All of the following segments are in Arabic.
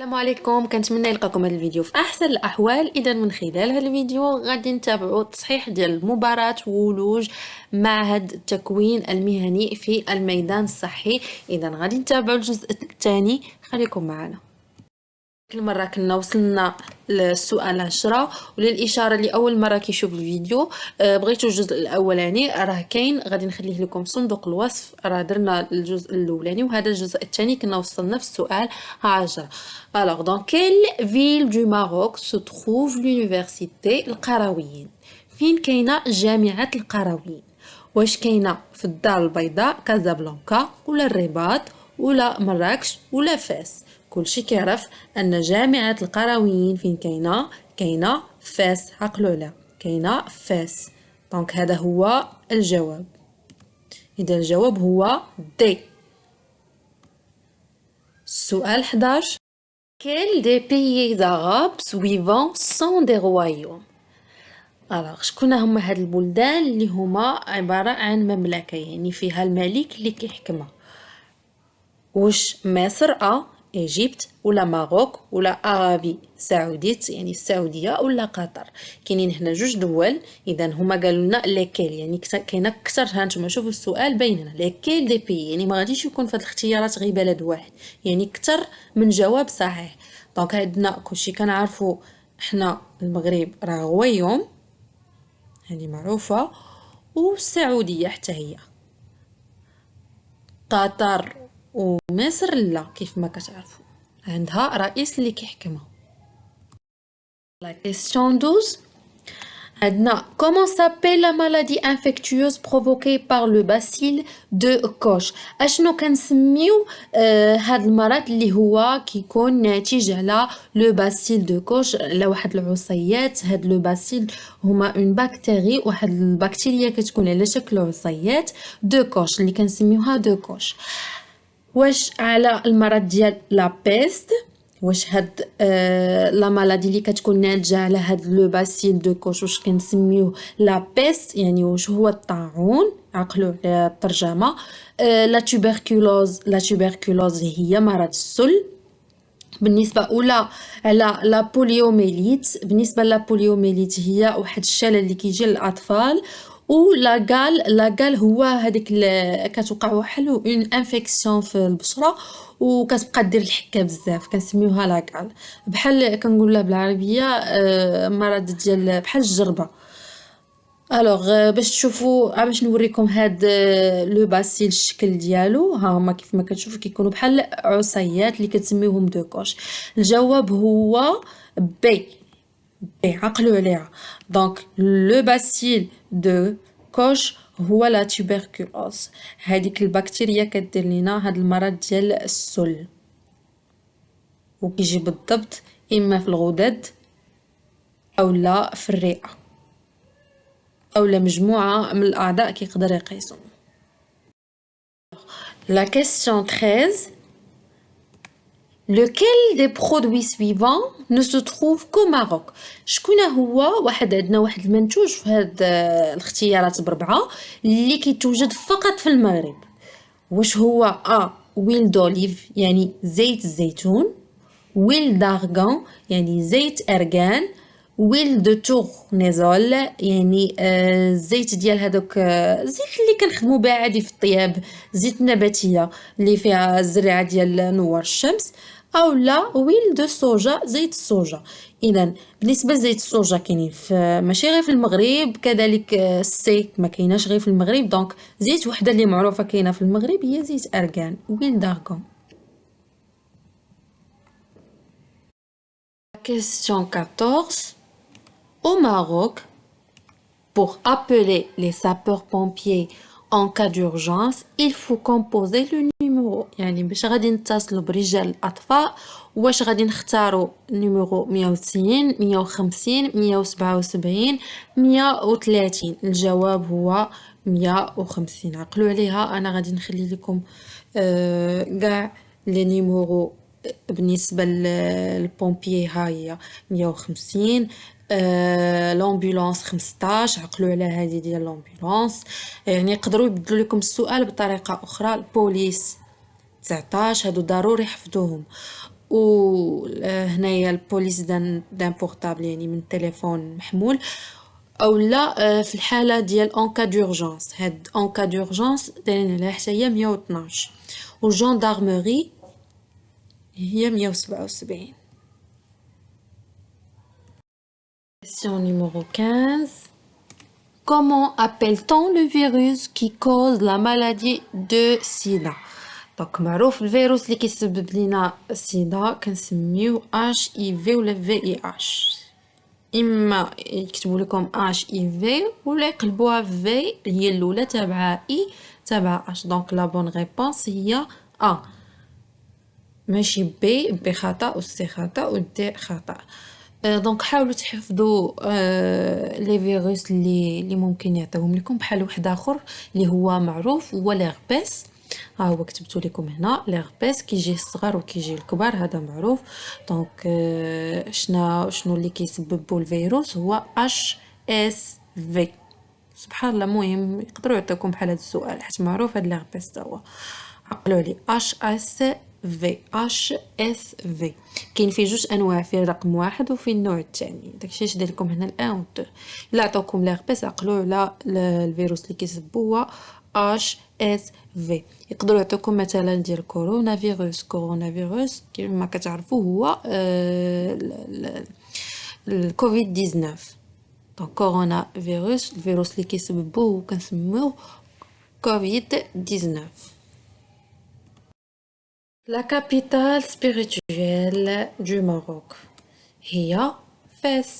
السلام عليكم، كنتمنى يلقاكم هذا الفيديو في احسن الاحوال. اذا من خلال هذا الفيديو غادي نتابعوا التصحيح ديال مباراة ولوج معهد التكوين المهني في الميدان الصحي. اذا غادي نتابعوا الجزء الثاني، خليكم معنا. المرة كنا وصلنا للسؤال 10، وللإشارة لأول مرة كيشوف الفيديو بغيتو الجزء الأولاني راه كاين، غادي نخليه لكم في صندوق الوصف. راه درنا الجزء الأولاني وهذا الجزء الثاني كنا وصلنا في السؤال 10. Alors, dans quelle ville du Maroc se trouve l'université القرويين؟ فين كاينة جامعة القرويين؟ واش كاينة في الدار البيضاء كازابلانكا ولا الرباط ولا مراكش ولا فاس؟ كلشي كيعرف ان جامعة القرويين فين كاينة فاس. عقلوا عليها، كاينة فاس. دونك هذا هو الجواب. اذا الجواب هو دي. السؤال 11. Quels des pays arabes suivants sont des royaumes؟ alors شكون هما هاد البلدان اللي هما عبارة عن مملكة، يعني فيها الملك اللي كيحكمها؟ واش مصر ايجيبت ولا ماروك ولا عربي سعوديت يعني السعوديه ولا قطر؟ كاينين هنا جوج دول. اذا هما قالوا لنا ليكيل، يعني كاينه اكثر. هانتوما شوفوا السؤال باين هنا ليكيل دي بي، يعني ما غاديش يكون في هاد الاختيارات غير بلد واحد، يعني اكثر من جواب صحيح. دونك عندنا كلشي كنعرفوا حنا المغرب راه غويوم، هذه معروفه، والسعوديه حتى هي. قطر ومصر لا، كيف ما كتعرفوا عندها رئيس اللي كيحكمها. لا كيسيون 12 عندنا comment s'appelle la maladie infectieuse provoquée par le bacille de Koch؟ اشنو كنسميو هاد المرض اللي هو كيكون ناتج على لو باسيل دو كوش، على واحد العصيات. هاد لو باسيل هما اون بكتيري، واحد البكتيريا كتكون على شكل عصيات دو كوش اللي كنسميوها دو كوش. واش على المرض ديال لا بيست؟ واش هاد لا مالادي اللي كتكون ناتجه على هاد لو باسيل دو كوش واش كنسميوه لا بيست، يعني واش هو الطاعون؟ عقلوا على الترجمه. لا توبركلوز، لا توبركلوز هي مرض السل. بالنسبه اولا على لا بوليوميليت، بالنسبه لا بوليوميليت هي واحد الشلل اللي كيجي للاطفال. لا قال هو هذيك كتوقع واحد اون انفيكسيون في البشره وكتبقى دير الحكه بزاف، كنسميوها لا قال. بحال كنقولها بالعربيه مرض ديال بحال الجربه. الوغ باش تشوفوا باش نوريكم هاد لو باسيل الشكل ديالو، ها هما كيف ما كتشوفوا كيكونوا بحال عصيات اللي كتسميوهم دو كوش. الجواب هو بي. عقلوا عليها. دونك لو باسيل دو كوش هو لا توبركلوز، هذيك البكتيريا كدير لينا هاد المرض ديال السل، وكيجي بالضبط اما في الغدد او لا في الرئه او لا مجموعه من الاعضاء كيقدر يقيسوا. La question 13. Lequel des produits suivants ne se trouve qu'au Maroc؟ شكون هو عندنا واحد المنتوج في هاد الاختيارات بربعه اللي كيتوجد فقط في المغرب؟ واش هو ويل دوليف يعني زيت الزيتون، ويل دارغان يعني زيت ارغان، ويل دو تورنيزول يعني الزيت ديال هذوك الزيت اللي كنخدموا بها عادي في الطياب، زيت نباتيه اللي فيها الزريعه ديال نوار الشمس، او لا ويل دو صوجا زيت الصوجا. اذا بالنسبه لزيت الصوجا كاينين ماشي غير في المغرب، كذلك السي ما كايناش غير في المغرب. دونك زيت وحده اللي معروفه كاينه في المغرب هي زيت ارغان ويل دارغون. Question 14. Au Maroc, pour appeler les sapeurs-pompiers en cas d'urgence, il faut composer le numéro. يعني باش غادي نتصلوا برجال الأطفاء واش غادي نختاروا النيميرو 190 150 177 130؟ الجواب هو 150. عقلوا عليها. انا غادي نخلي لكم كاع لي نيميرو. بالنسبه للبومبيي ها هي 150. لامبولانس 15. عقلوا على هذه ديال لامبولانس، يعني يقدروا يبدلوا لكم السؤال بطريقه اخرى. البوليس 19. هادو ضروري حفظوهم. وهنايا البوليس دان بورتابل يعني من تليفون محمول، او لا في الحاله ديال اون كا دورجانس. هاد اون كا دورجانس دايرين عليها حتى هي 112، والجندارمري هي 177. Question numéro 15. Comment appelle-t-on le virus qui cause la maladie de SIDA? Donc معروف الفيروس اللي كيسبب لنا السيدا كنسميوه HIV ولا VIH. اما يكتبوا لكم HIV ولا يقلبوها في هي الاولى تابعه اي تابعه اش. دونك لا بون ريبونس هي ا، ماشي بي خطا وسي خطا ودي خطا. دونك حاولوا تحفظوا لي فيروس اللي ممكن يعطيهم لكم، بحال واحد اخر اللي هو معروف هو ليغبيس. ها هو كتبتو لكم هنا ليغبيس كيجي الصغار وكيجي الكبار، هذا معروف. دونك شنو اللي كيسببوا الفيروس هو اش اس في. سبحان الله. المهم يقدروا يعطيوكم بحال هذا السؤال حيت معروف هذا ليغبيس تا هو. عقلوا لي اش اس في. اش اس في كاين فيه جوج انواع، فيه رقم واحد وفيه النوع الثاني. داكشي اش داير لكم هنا الان و دو. الا عطاوكم ليغبيس عقلوا على الفيروس اللي كيسببوا هو اش اس في. يقدروا يعطوكم مثلا ديال كورونا فيروس. كورونا فيروس كما كتعرفوا هو الكوفيد 19. دونك كورونا فيروس الفيروس اللي كيسببوه كنسميوه كوفيد 19. La capitale spirituelle du Maroc هي Fès.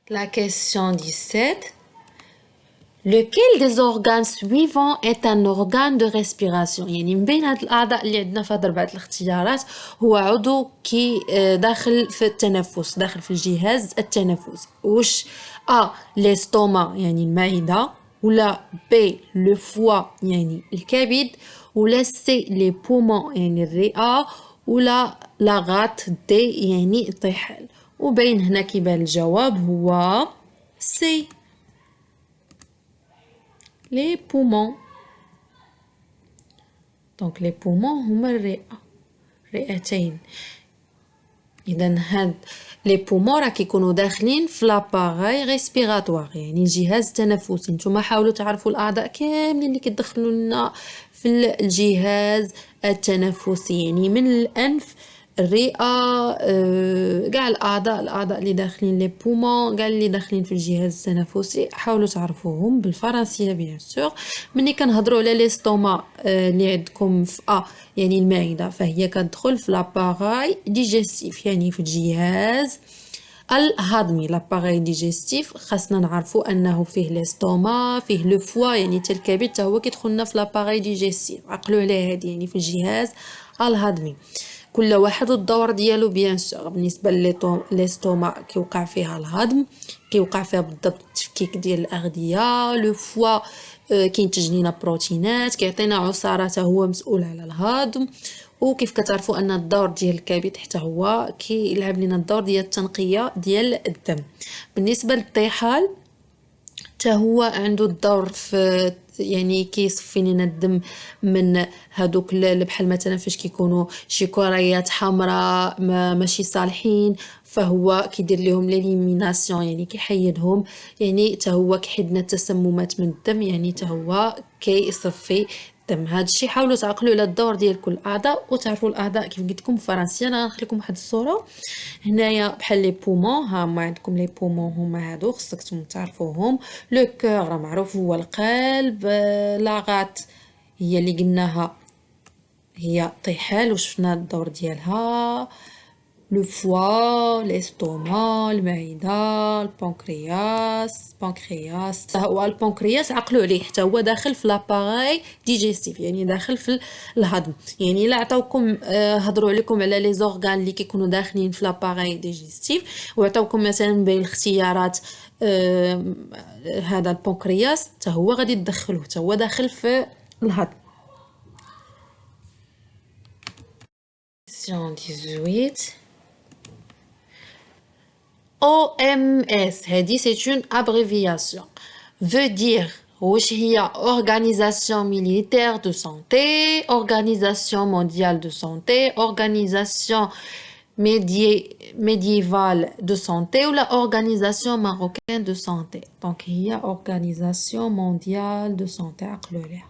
La question 17. Lequel des organes suivants est un organe de respiration؟ يعني من بين هاد الأعضاء اللي عندنا في هاد 4 الاختيارات هو عضو كي داخل في التنفس، داخل في الجهاز التنفسي. واش A l'estomac يعني المعدة، ولا B le foie يعني الكبد، ولا C les poumons يعني الرئة، ولا la rate D يعني الطحال. وبين هنا كيبان الجواب هو C les poumons. دونك لي بومون هما الرئتين. اذا هاد لي بومون راه كيكونوا داخلين في لاباغاي ريسبيراتوار يعني الجهاز التنفسي. نتوما حاولوا تعرفوا الاعضاء كاملين اللي كيدخلوا لنا في الجهاز التنفسي، يعني من الانف، الرئه، كاع الاعضاء اللي داخلين لي بومون، كاع اللي داخلين في الجهاز التنفسي حاولوا تعرفوهم بالفرنسيه بيان سور. ملي كنهضروا على ليستوما اللي عندكم في يعني المعده، فهي كتدخل في لاباراي ديجيستيف يعني في الجهاز الهضمي. لاباراي ديجيستيف خاصنا نعرفوا انه فيه ليستوما، فيه لو فوا يعني حتى الكبد حتى هو كيدخلنا في لاباراي ديجيستيف. عقلوا على هذه يعني في الجهاز الهضمي. كل واحد الدور ديالو بيان سور. بالنسبه ليستوما كيوقع فيها الهضم، كيوقع فيها بالضبط التفكيك ديال الاغذيه. لو فوا كينتج لنا بروتينات، كيعطينا عصارات، هو مسؤول على الهضم. وكيف كتعرفوا ان الدور ديال الكبد حتى هو كيلعب لنا الدور ديال التنقيه ديال الدم. بالنسبه للطحال حتى هو عنده الدور في يعني كيصفي لنا الدم من هادوك اللي بحال مثلا فاش كيكونوا شي كريات حمراء ماشي صالحين، فهو كيدير لهم ليليميناسيون يعني كيحيدهم، يعني حتى هو كيحيد لنا التسممات من الدم، يعني حتى هو كيصفي الدم. هذا الشيء حاولوا تعقلوا على الدور ديال كل اعضاء وتعرفوا الاعضاء كيف قلت لكم بالفرنسيه. انا غنخليكم واحد الصوره هنايا بحال لي بومون. ها ما عندكم لي بومون هما هادو خصكم تعرفوهم. لو كور راه معروف هو القلب. لاغات هي اللي قلناها هي طحال وشفنا الدور ديالها. لو فوا، ليستوما، المعده، البنكرياس هو البنكرياس. عقلوا عليه حتى هو داخل في لاباراي ديجيستيف يعني داخل في الهضم. يعني الا عطاوكم هضروا عليكم على لي زورغان اللي كيكونوا داخلين في لاباراي ديجيستيف وعطاوكم مثلا بين الاختيارات هذا البنكرياس حتى هو غادي تدخلوه، حتى هو داخل في الهضم. Question 18. OMS هذه c'est une abréviation veut dire واش هي Organisation militaire de santé, Organisation mondiale de santé, Organisation médiévale de santé ou la Organisation marocaine de santé. Donc هي Organisation mondiale de santé عقلوا عليها.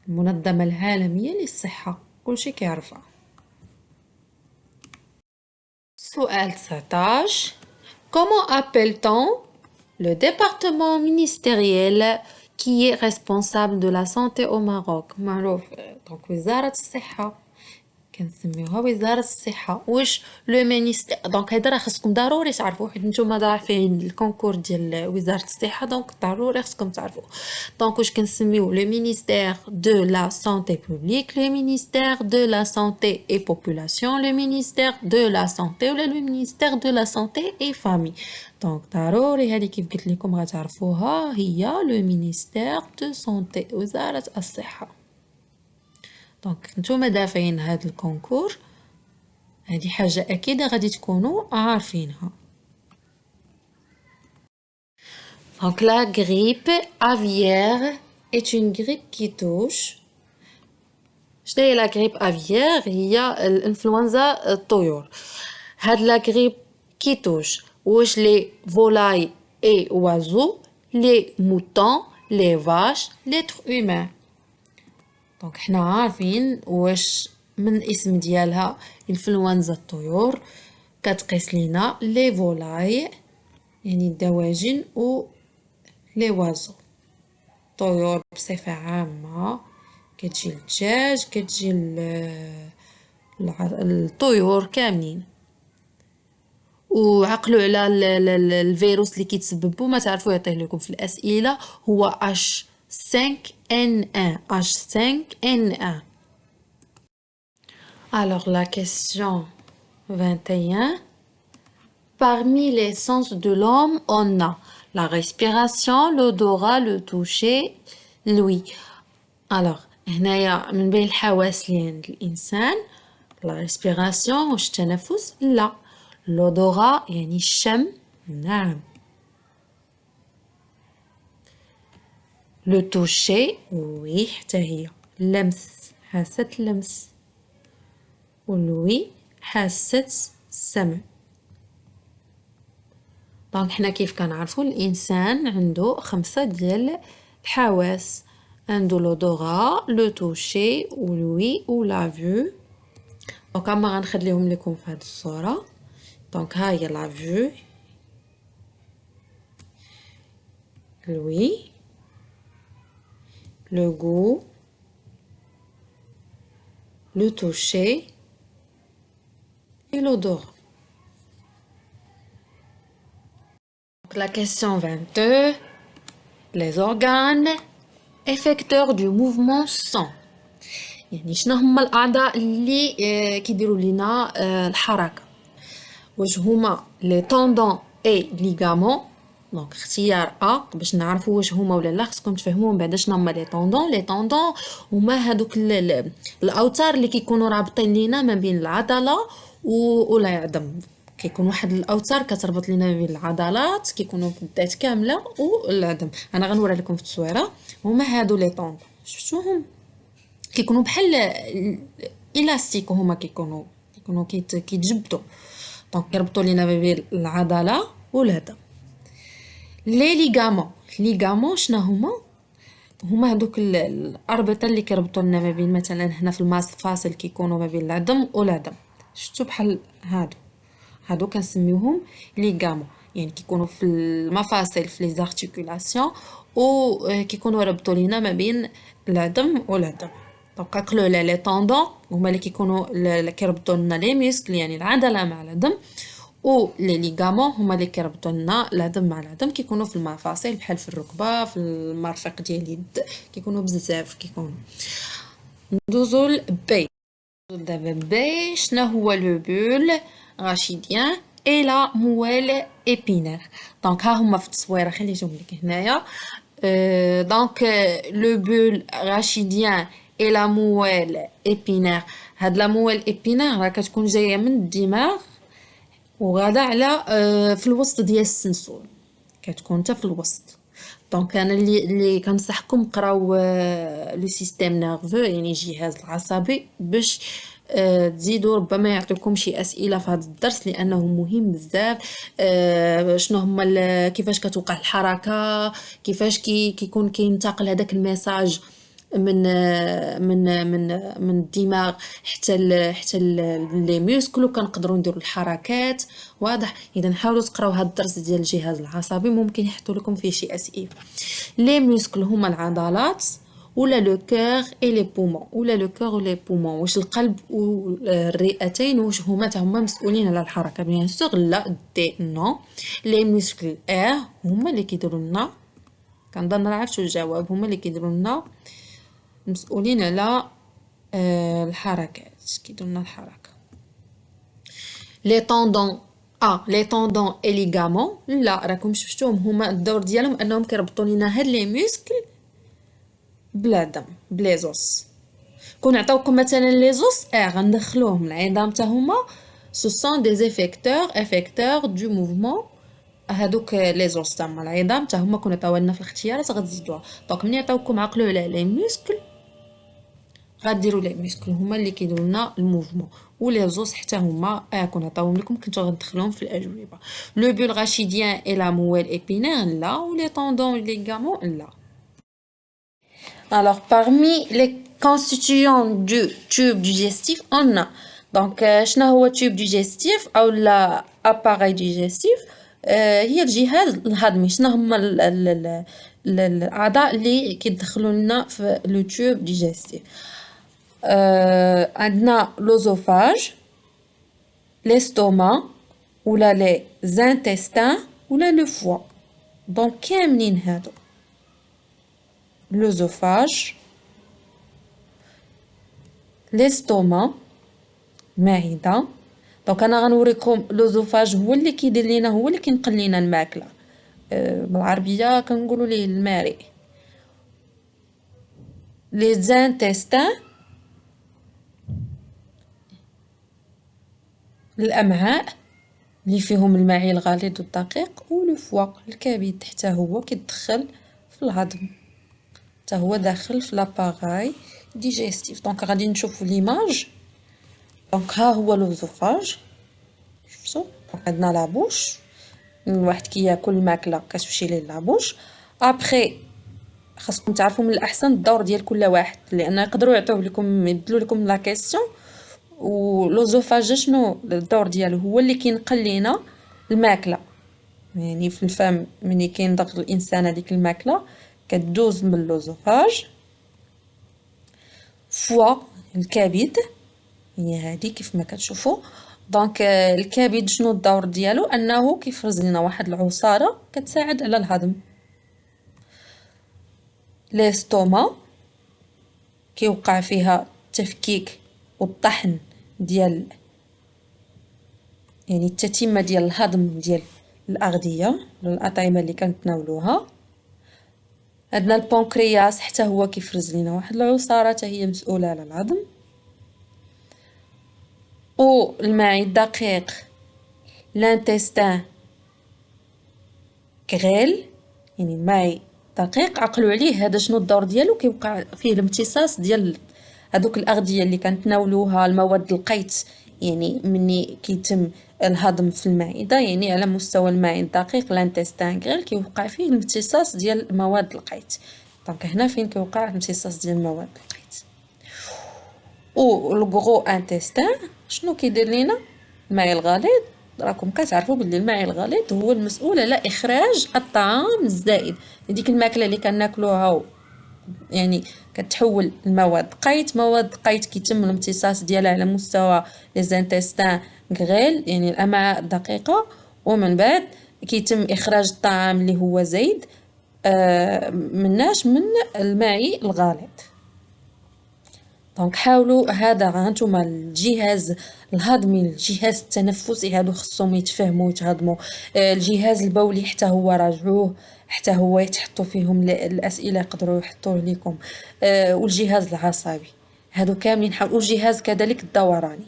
المنظمة العالمية للصحة كلشي كيعرفها. سؤال 19. Comment appelle-t-on le département ministériel qui est responsable de la santé au Maroc? معروف دونك وزارة الصحة كنسميوها وزارة الصحة. واش لو مينيستير دونك هذا راه خصكم ضروري تعرفوه حيت نتوما ضاعفين الكونكور ديال وزارة الصحة دونك ضروري خصكم تعرفوه. دونك واش كنسميو لو مينيستير دو لا سانتي بوبليك, لو مينيستير دو لا سانتي اي بوبولاسيون, لو مينيستير دو لا سانتي ولا لو مينيستير دو لا سانتي اي فامي. دونك ضروري هذه كيف قلت لكم غتعرفوها هي لو مينيستير دو سانتي وزارة الصحة. دونك نتوما دافعين هاد الكونكور هذه حاجة أكيدة غادي تكونوا عارفينها. Donc la grippe aviaire est une grippe qui touche. شنو هي لا grippe aviaire؟ هي الانفلونزا الطيور. هاد لا grippe qui touche واش les volailles et oiseaux, les moutons, les vaches, l'être humain. دونك حنا عارفين واش من الاسم ديالها انفلونزا الطيور كتقيس لينا لي فولاي يعني الدواجن و لي وازو. طيور بصفة عامة كتجي الدجاج كتجي الطيور كاملين. وعقلوا على الفيروس اللي كيتسببوا ما تعرفوا يعطيه لكم في الأسئلة هو H5N1. H5N1. Alors la question 21. Parmi les sens de l'homme, on a la respiration, l'odorat, le toucher, l'ouïe. Alors هنايا من بين الحواس اللي عند الإنسان la respiration واش التنفس لا. l'odorat يعني الشم نعم. le toucher oui حتى هي اللمس حاسة اللمس. والوي حاسة السمع. دونك حنا كيف كنعرفوا الانسان عنده 5 ديال الحواس عنده لودورا لو توشي والوي ولا فيو. دونك اما غنخليهم لكم في هذه الصوره. دونك ها هي لا فيو الوي le goût, le toucher et l'odorat. La question 22. Les organes effecteurs du mouvement sont. يعني شنو هما الأعضاء اللي كيديروا لينا الحركة؟ واش هما لي طوندون اي ليغامون؟ دونك اختيار ا باش نعرفوا واش هما ولا لا خصكم تفهموا من بعد شنو هما لي طوندون. لي طوندون هما هذوك الاوتار اللي كيكونوا رابطين لينا ما بين العضله ولا العظم. كيكون واحد الاوتار كتربط لينا ما بين العضلات كيكونوا في الذات كامله والعظم. انا غنوري لكم في التصويره هما هادو لي طوندون. شفتوهم كيكونوا بحال الاستيك وهما كيكونوا كيتجبدوا. دونك كيربطوا لينا ما بين العضله والعظم. لي ليغامون شنو هما هذوك الاربطه اللي كيربطوا لنا ما بين مثلا هنا في المفاصل كيكونوا ما بين العظم والعظم. شفتوا بحال هادو كنسميوهم ليغامون يعني كيكونوا في المفاصل في لي زارتيكولاسيون و كيكونوا ربطوا لينا ما بين العظم والعظم. دونك عقلوا على لي طوندون هما اللي كيكونوا كيربطوا لنا لي ميسكل يعني العضله مع العظم. و لي ليغامون هما اللي كيربطوا لنا العظم مع العظم كيكونوا في المفاصل بحال في الركبه في المرفق ديال اليد كيكونوا بزاف كيكونوا. ندوزو لبي. دابا بي شنو هو لو بول راشيديان اي لا مويل ايبينير. دونك ها هما في التصويره خليتهم لك هنايا. دونك لو بول راشيديان اي لا مويل ايبينير. هاد لا مويل ايبينير راه كتكون جايه من الدماغ وغادا على في الوسط ديال السنسول كتكون حتى في الوسط. دونك انا اللي كنصحكم قراو لو سيستيم نيرفو يعني الجهاز العصبي باش تزيدوا ربما يعطيكم شي اسئله في هذا الدرس لانه مهم بزاف. شنو هما كيفاش كتوقع الحركه، كيفاش كيكون كينتقل هذاك الميساج من من الدماغ حتى لي ميوسكل، وكنقدروا نديروا الحركات. واضح؟ اذا حاولوا تقراو هذا الدرس ديال الجهاز العصبي، ممكن يحطوا لكم فيه شي اسئله. لي ميوسكل هما العضلات ولا لو كور اي لي بومون، ولا لو كور و لي بومون، واش القلب والرئتين واش هما مسؤولين على الحركه؟ بيان سور لا، دي نو. لي ميوسكل هما اللي كيديروا لنا، كنظن راه عرفتوا الجواب، هما اللي كيديروا لنا مسؤولين على الحركات، كيديروا لنا الحركه. لي طوندون لي طوندون اي ليغامون لا، راكم شفتوهم هما الدور ديالهم انهم كيربطوا لينا هاد لي ميوسكل بلا دم بلا زوس. كون عطاوكم مثلا لي زوس غندخلوهم العظام حتى هما سو سون دي افيكتور دو موفمون. هادوك لي زوس تما العظام حتى هما كون عطاوها لنا في الاختيارات غتزيدوها. دونك ملي عطاوكم عقلوا على لي ميوسكل غديروا لي ميسكل هما اللي كيديروا لنا الموفمون، ولي زوس حتى هما كون عطاوهم لكم كنتو غندخلوهم في الاجوبه. لو بول غاشيديان اي لا مويل épinaire لا، ولي طوندون ليغامون لا. Alors parmi les constituants du tube digestif on a donc شنو هو التوب ديجستيف او لا اباري ديجستيف؟ هي الجهاز الهضمي. شنو هما الاعضاء اللي كيدخلوا لنا في لو تيوب ديجستيف؟ عندنا لوزوفاج، l'estomac ولا les intestins ولا le foie. دونك كاملين هادو لوزوفاج، l'estomac معدة. دونك انا غنوريكم لوزوفاج هو اللي كيدير لينا، هو اللي كينقل لينا الماكله، بالعربيه كنقولوا ليه الماري. les intestins الامعاء اللي فيهم المعي الغليظ والدقيق، ولو فوا الكبد حتى هو كيدخل في الهضم، حتى هو داخل في لاباراي ديجستيف. دونك غادي نشوفوا ليماج. دونك ها هو لوزوفاج، شفتوا؟ دونك عندنا لابوش، الواحد كياكل الماكله كتمشي ليه لابوش. ابري خاصكم تعرفوا من الاحسن الدور ديال كل واحد، لان يقدروا يعطيو لكم يبدلوا لكم لا كيسيون. ولوزوفاج شنو الدور ديالو؟ هو اللي كينقل لينا الماكله، يعني في الفم ملي كينضغ الانسان هذيك الماكله كدوز من اللوزوفاج. فوا الكبد هي هذه كيف ما كتشوفوا. دونك الكبد شنو الدور ديالو؟ انه كيفرز لنا واحد العصاره كتساعد على الهضم. ليستوما كيوقع فيها التفكيك والطحن ديال يعني التتمه ديال الهضم ديال الاغذيه الاطعمه اللي كنتناولوها. عندنا البنكرياس حتى هو كيفرز لنا واحد العصاره حتى هي مسؤوله على الهضم. والمعي الدقيق لانتستان كغيل يعني المعي دقيق، عقلوا عليه هذا شنو الدور ديالو؟ كيوقع فيه الامتصاص ديال هذوك الاغذيه اللي كنتناولوها، المواد القيت، يعني مني كيتم الهضم في المعده يعني على مستوى المعي الدقيق لانتستان غير كيوقع فيه الامتصاص ديال مواد القيت. دونك هنا فين كيوقع الامتصاص ديال مواد القيت. والغرو انتستان شنو كيدير لينا؟ المعي الغليظ. راكم كتعرفوا بلي المعي الغليظ هو المسؤول على اخراج الطعام الزائد، ديك الماكله اللي كناكلوها يعني كتحول المواد قيت. مواد قيت كيتم الامتصاص ديالها على مستوى لي زانتستان غريل يعني الامعاء الدقيقه، ومن بعد كيتم اخراج الطعام اللي هو زايد مناش من المعي الغليظ. دونك حاولوا هذا هانتوما الجهاز الهضمي الجهاز التنفسي هادو خصهم يتفهموا ويتهضموا. الجهاز البولي حتى هو راجعوه، حتى هو يتحطوا فيهم الاسئله يقدروا يحطوه لكم. والجهاز العصبي هادو كاملين حاولوا. والجهاز كذلك الدوراني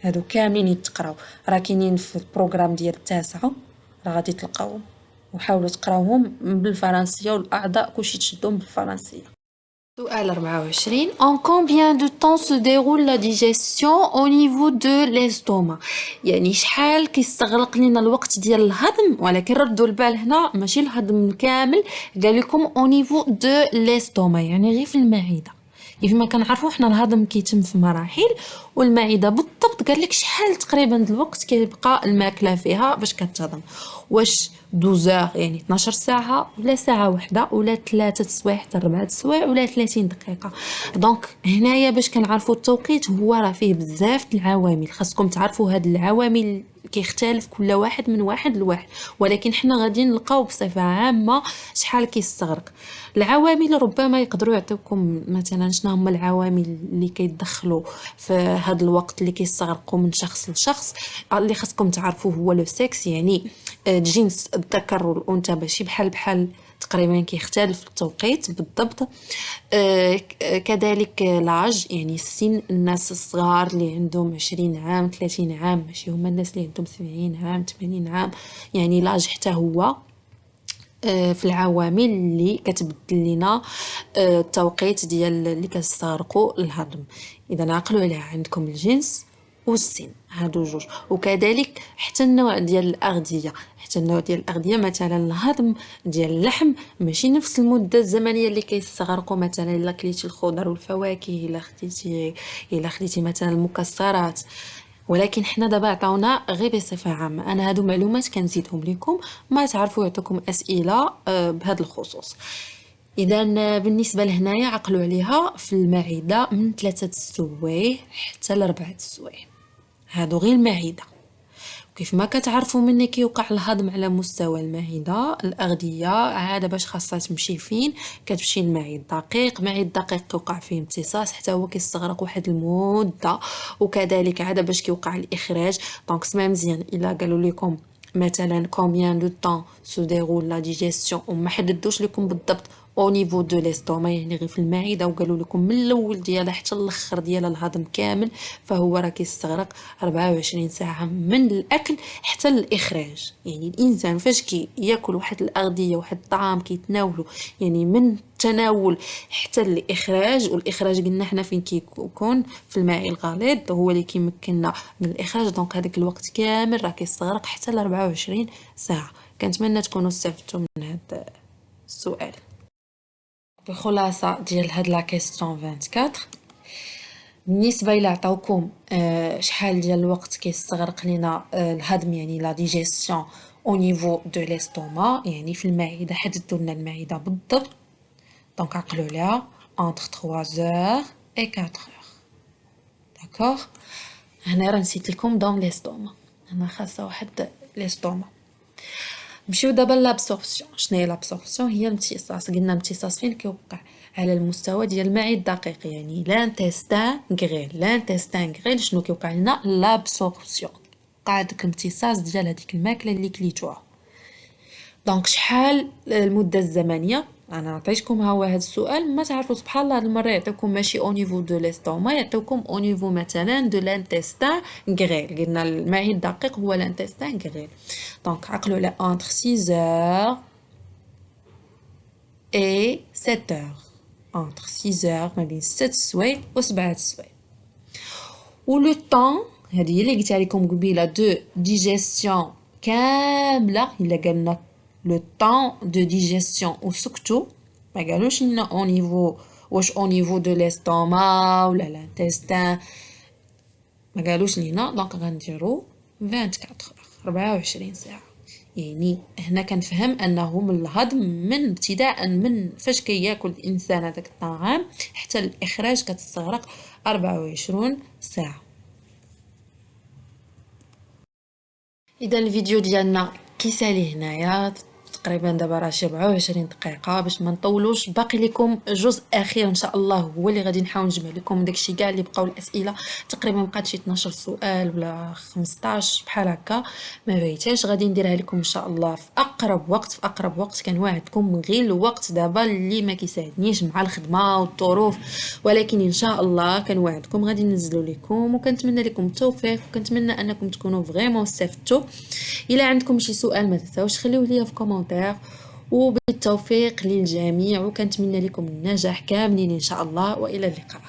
هادو كاملين يتقراو، راه كاينين في البروغرام ديال التاسعه راه غادي تلقاوهم. وحاولوا تقراوهم بالفرنسيه والاعضاء كلشي تشدهم بالفرنسيه. سؤال 24. En combien de temps se déroule la digestion au niveau de l'estomac؟ يعني شحال كيستغرق لنا الوقت ديال الهضم، ولكن ردوا البال هنا ماشي الهضم كامل، قال لكم au niveau de l'estomac يعني غير في المعده. كيف ما كنعرفوا حنا الهضم كيتم في مراحل، والمعده بالضبط قال لك شحال تقريبا الوقت كيبقى الماكله فيها باش كتهضم. واش 12 يعني 12 ساعه، ولا ساعه واحده، ولا 3 سوايع حتى 4 سوايع، ولا 30 دقيقه؟ دونك هنايا باش كنعرفوا التوقيت هو راه فيه بزاف العوامل، خاصكم تعرفوا هاد العوامل كيختلف كل واحد من واحد لواحد، ولكن حنا غادي نلقاو بصفه عامه شحال كيستغرق. العوامل ربما يقدروا يعطيوكم مثلا شنو هما العوامل اللي كيدخلوا في هذا الوقت اللي كيستغرقوا من شخص لشخص. اللي خاصكم تعرفوه هو لو سكس، يعني جنس الذكر والانثى ماشي بحال تقريبا كيختلف التوقيت بالضبط. كذلك لاج يعني السن، الناس الصغار اللي عندهم 20 عام 30 عام ماشي هما الناس اللي عندهم 70 عام 80 عام، يعني لاج حتى هو في العوامل اللي كتبدل لنا التوقيت ديال اللي كيستغرقوا الهضم. اذا عقلوا عليها، عندكم الجنس والسن هادو جوج، وكذلك حتى النوع ديال الاغذيه. حتى النوع ديال الاغذيه مثلا الهضم ديال اللحم ماشي نفس المده الزمنيه اللي كيستغرقوا مثلا الا كليتي الخضر والفواكه، الا خديتي مثلا المكسرات. ولكن حنا دابا عطاونا غير بصفه عامه، انا هادو معلومات كنزيدهم لكم ما تعرفوا يعطيكم اسئله بهذا الخصوص. اذا بالنسبه لهنايا عقلوا عليها في المعده من 3 سوايع حتى ل 4 سوايع، هادو غير المعده. كيف ما كتعرفوا مني كيوقع الهضم على مستوى المعده، الاغذيه عاده باش خاصها تمشي فين كتمشي للمعده الدقيق. معده الدقيق كيوقع فيه امتصاص حتى هو كيستغرق واحد المده، وكذلك عاده باش كيوقع الاخراج. دونك سما مزيان الا قالوا لكم مثلا combien de temps se déroule la digestion وما حددوش لكم بالضبط او نيفو دو ليستوما يعني غير في المعده، وقالوا لكم من الاول ديالها حتى الاخر ديال الهضم كامل، فهو راه كيستغرق 24 ساعه من الاكل حتى الاخراج. يعني الانسان فاش ياكل واحد الاغذيه واحد الطعام كيتناولو، يعني من التناول حتى الاخراج، والاخراج قلنا حنا فين كيكون في الماء الغليظ هو اللي كيمكننا من الاخراج. دونك هذاك الوقت كامل راه كيستغرق حتى ل 24 ساعه. كنتمنى تكونوا استفدتوا من هذا السؤال. بخلاصه ديال هاد لا كيسيون 24، بالنسبه الى عطاوكم شحال ديال الوقت كيستغرق لنا الهضم يعني لا ديجيستيون او نيفو دو ليستوما يعني في المعده، حددوا لنا المعده بالضبط. دونك عقلوا عليها entre 3 heures et 4 heures. داكوغ. هنا راه نسيت لكم دون ليستوما، انا خاصه واحد ليستوما. نمشيو دابا لابسوربسيون. شنو هي لابسوربسيون؟ هي الامتصاص. قلنا الامتصاص فين كيوقع؟ على المستوى ديال المعده الدقيق، يعني لانتستان غريل. لانتستان غريل شنو كيوقع لنا؟ لابسوربسيون، وقع داك الامتصاص ديال هذيك الماكله اللي كليتوها. دونك شحال المده الزمنيه؟ انا عطيتكم ها هو هذا السؤال ما تعرفوا سبحان الله هاد المره يعطيكم ماشي او نيفو دو ليستوما، يعطيكم او نيفو مثلا دو لانتستان غريل. قلنا المعده الدقيق هو لانتستان غريل. دونك عقلوا على entre 6 heures et 7 heures. entre 6 heures ما بين 6 سوايع و 7 سوايع. و لو طون هذه هي اللي قلتها لكم قبيله دو ديجيستيون كامله. الا قالنا لو طون دو ديجيستيون وسكتو ما قالوش لنا او نيفو واش او نيفو دو ليستوما ولا لانتستان، ما قالوش لينا. دونك غنديرو 24 ساعه. يعني هنا كنفهم انه من الهضم من ابتداء من فاش كياكل الانسان هذاك الطعام حتى الاخراج كتستغرق 24 ساعه. اذا الفيديو ديالنا كيسالي هنايا تقريبا دابا راه شي 24 دقيقه. باش ما نطولوش باقي لكم جزء اخير ان شاء الله هو اللي غادي نحاول نجمع لكم داكشي كاع اللي بقاو الاسئله. تقريبا بقات شي 12 سؤال ولا 15 بحال هكا ما بيتاش. غادي نديرها لكم ان شاء الله في اقرب وقت. في اقرب وقت كنوعدكم من غير الوقت دابا اللي ما كيساعدنيش مع الخدمه والظروف، ولكن ان شاء الله كنوعدكم غادي ننزلوا لكم. وكنتمنى لكم التوفيق وكنتمنى انكم تكونوا فريمون استفدتوا. الا عندكم شي سؤال ما تنساوش خليوه ليا في كومونتير. كومونتير، وبالتوفيق للجميع، وكنتمنى لكم النجاح كاملين إن شاء الله، وإلى اللقاء.